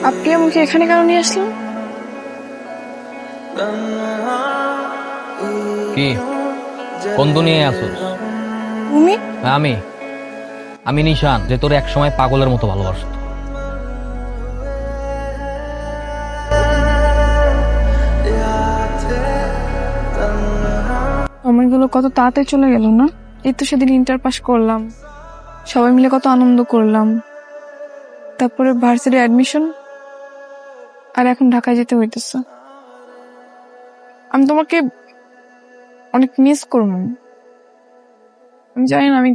আপনি আমাকে এখানে কেন নিয়ে আসলেন? কি কোন দুনিয়ায় আসোস? তুমি? আমি আমি নিশান, যে তোর এক সময় পাগলের মতো ভালোবাসত। সময়গুলো কত তাড়াতাড়ি চলে গেল না। এই তো সেদিন ইন্টার পাস করলাম, সবাই মিলে কত আনন্দ করলাম, তারপরে ভার্সিটি অ্যাডমিশন, আর এখন ঢাকায় যেতে হইতেছে। আমি তোমাকে অনেক মিস করবো। আমি জানি না আমি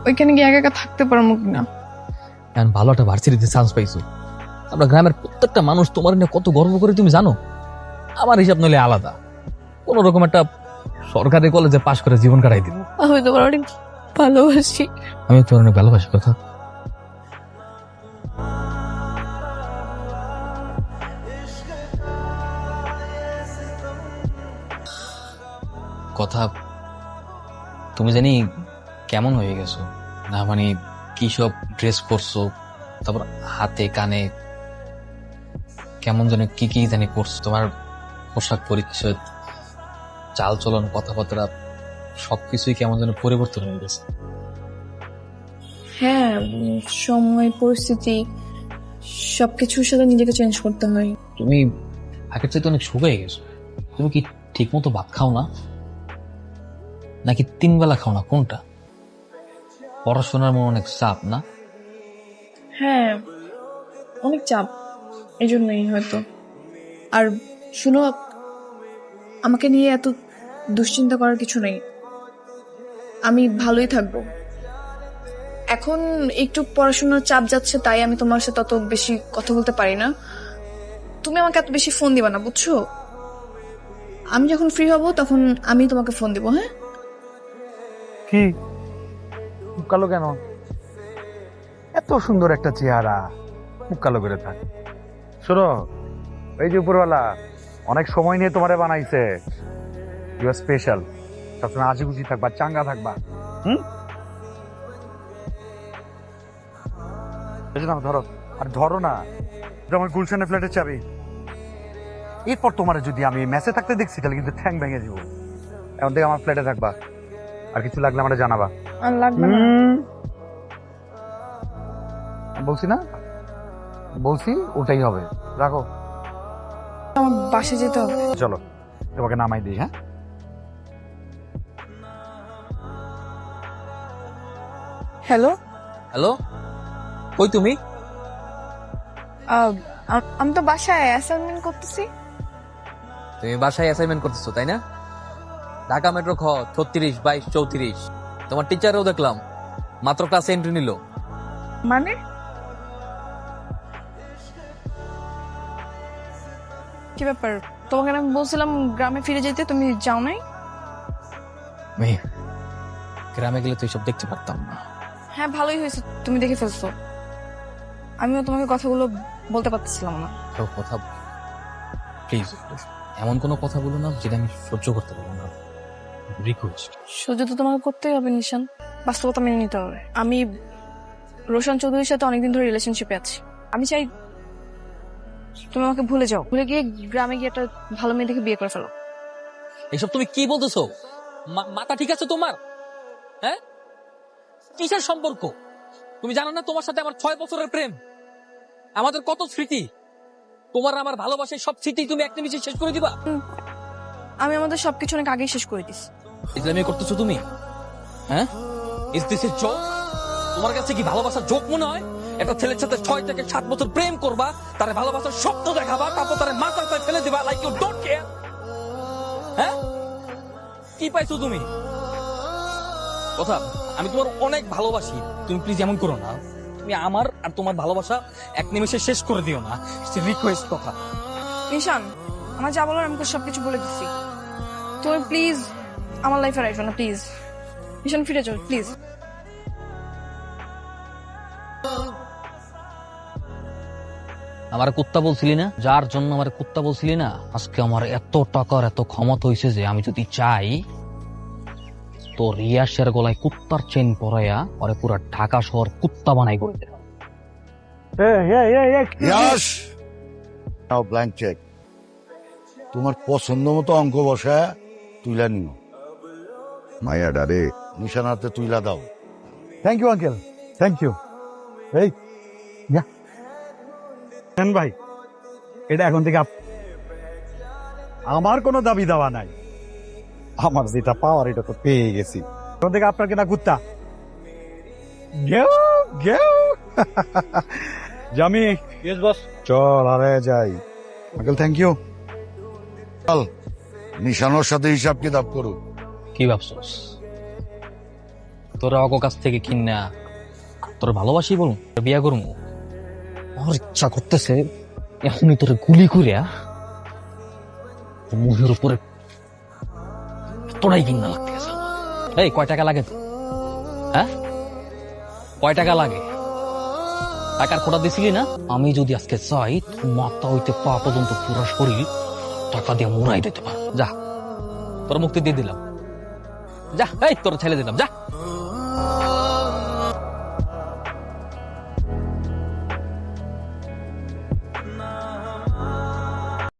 ওইখানে গিয়ে একা একা থাকতে পারবো কিনা। এখন ভালো একটা ভার্সিটিতে চান্স পাইছো। আমরা গ্রামের প্রত্যেকটা মানুষ তোমার নিয়ে কত গর্ব করে তুমি জানো। আমার হিসাব নইলে আলাদা, কোন রকম একটা সরকারি কলেজে পাশ করে জীবন কাটাই দিব। আমি তোমার অনেক ভালোবাসি। আমি তোর অনেক ভালোবাসি। কথা কথা তুমি জানি কেমন হয়ে গেছো না, মানে কি সব ড্রেস পরছো, তারপর হাতে কানে কেমন জানি কি কি জানি পরছো। তোমার পোশাক পরিচ্ছদ, চাল চলন, কথাবার্তা সবকিছুই কেমন যেন পরিবর্তন হয়ে গেছে। হ্যাঁ, সময় পরিস্থিতি সবকিছুর সাথে নিজেকে চেঞ্জ করতে হয়। তুমি আগের চাইতে অনেক শুকিয়ে গেছো। তুমি কি ঠিক মতো ভাত খাও না, নাকি 3 বেলা খাও না, কোনটা? পড়াশোনার মনে অনেক চাপ না? হ্যাঁ, অনেক চাপ, এই জন্যই হয়তো। আর শুনো, আমাকে নিয়ে এত দুশ্চিন্তা করার কিছু নেই, আমি ভালোই থাকবো। এখন একটু পড়াশোনার চাপ যাচ্ছে, তাই আমি তোমার সাথে তত বেশি কথা বলতে পারি না। তুমি আমাকে এত বেশি ফোন দিবা না, বুঝছো? আমি যখন ফ্রি হব তখন আমি তোমাকে ফোন দিব। হ্যাঁ, কি মুখ কালো কেন? এত সুন্দর একটা চেহারা, মুখ কালো করে থাক। শোনো, এই যে উপরওয়ালা অনেক সময় নিয়ে তোমারে বানাইছে। You are special. সবসময় হাসি খুশি থাকবা, চাঙ্গা থাকবা। না ধরো, আর ধরো না, এটা আমার গুলশানের ফ্ল্যাটের চাবি। এরপর তোমার যদি আমি মেসে থাকতে দেখছি তাহলে কিন্তু ঠ্যাং ভেঙে দিব। এখন থেকে আমার ফ্ল্যাটে থাকবা, আর কিছু লাগলে আমাকে জানাবা। আর লাগবে না। বলছি না, বলছি ওটাই হবে। রাখো, আমার বাসে যেতে হবে। চলো তোমাকে নামাই দিই। হ্যাঁ, হ্যালো, হ্যালো, কই তুমি? আমি তো বাসায় অ্যাসাইনমেন্ট করতেছি। তুমি বাসায় অ্যাসাইনমেন্ট করতেছো তাই না? ঢাকা মেট্রো খ 36, 22, 34। তোমার টিচারও দেখলাম মাত্র ক্লাসে এন্ট্রি নিল। মানে কি ব্যাপার? তোমাকে না আমি বলছিলাম গ্রামে ফিরে যেতে, তুমি যাও নাই? মেয়ে, গ্রামে গেলে তো এসব দেখতে পারতাম না। হ্যাঁ, ভালোই হয়েছে তুমি দেখে ফেলছো। আমিও তোমাকে কথাগুলো বলতে পারতেছিলাম না। তো কথা প্লিজ, এমন কোনো কথা বলো না যেটা আমি সহ্য করতে পারবো না। রিকোয়েস্ট। সহ্য তো তোমাকে করতেই হবে নিশান, বাস্তবতা মেনে নিতে হবে। আমি রোশন চৌধুরীর সাথে অনেকদিন ধরে রিলেশনশিপে আছি। আমি চাই তুমি আমাকে ভুলে যাও, ভুলে গিয়ে গ্রামে গিয়ে একটা ভালো মেয়ে দেখে বিয়ে করে ফেলো। এসব তুমি কি বলতেছো? মাথা ঠিক আছে তোমার? হ্যাঁ, কিসের সম্পর্ক? তুমি জানো না তোমার সাথে আমার 6 বছরের প্রেম, আমাদের কত স্মৃতি। তোমার আমার ভালোবাসায় সব স্মৃতি তুমি এক নিমিষে শেষ করে দিবা? আমি আমাদের সবকিছু অনেক আগেই শেষ করে দিছি। ইসলামি করতেছো তুমি? হ্যাঁ, ইজ দিস এ জোক? তোমার কাছে কি ভালোবাসার জোক মনে হয়? একটা ছেলের সাথে 6 থেকে 7 বছর প্রেম করবা, তারে ভালোবাসার স্বপ্ন দেখাবা, তারপর তারে মাথার উপরে ফেলে দিবা লাইক ইউ ডোন্ট কেয়ার। হ্যাঁ, কি পাইছো তুমি? কথা, আমি তোমার অনেক ভালোবাসি, তুমি প্লিজ এমন করো না। তুমি আমার আর তোমার ভালোবাসা এক নিমিষে শেষ করে দিও না। রিকোয়েস্ট। কথা নিশান, আমার যা বলার আমি তো সবকিছু বলে দিচ্ছি। তুমি প্লিজ আমার লাইফে রাখো না, প্লিজ। নিশান, ফিরে যাও প্লিজ। আমার কুত্তা বলছিলি না, যার জন্য আমার কুত্তা বলছিলি না, আজকে আমার এত টাকার এত ক্ষমতা হয়েছে যে আমি যদি চাই তো রিয়াসের গলায় কুত্তার চেন পরাইয়া ওরে পুরা ঢাকা শহর কুত্তা বানাই করে দেব। ইয়াস নাও ব্ল্যাঙ্ক চেক, তোমার পছন্দ মতো অঙ্ক বসা তুইলা নিও। মায়াডা রে নিশানাতে তুইলা দাও। Thank you uncle, thank you. এই নেন ভাই, এটা এখন থেকে আমার কোনো দাবি দাওয়া নাই। আমার যেটা পাওয়ার এটা তো পেয়ে গেছি। এখন থেকে আপনার কেনা কুত্তা। গেও গেও জামি। Yes boss. চল আরে যাই। Uncle thank you. চল নিশানোর সাথে হিসাব কিতাব করো। কি ভাবছস তোরা অগ কাছ থেকে কিনা তোর ভালোবাসি বলুন বিয়া করবো? আমার ইচ্ছা করতেছে এখনই তোরে গুলি করিয়া মুখের উপরে তোরাই কিনা লাগতেছে। এই কয় টাকা লাগে তো? হ্যাঁ কয় টাকা লাগে? টাকার খোটা দিছিলি না? আমি যদি আজকে চাই তোর মাথা হইতে পা পর্যন্ত পুরা শরীর টাকা দিয়ে মুড়াই দিতে পার। যা তোর মুক্তি দিয়ে দিলাম, যা এই তোর ছেলে দিলাম, যা।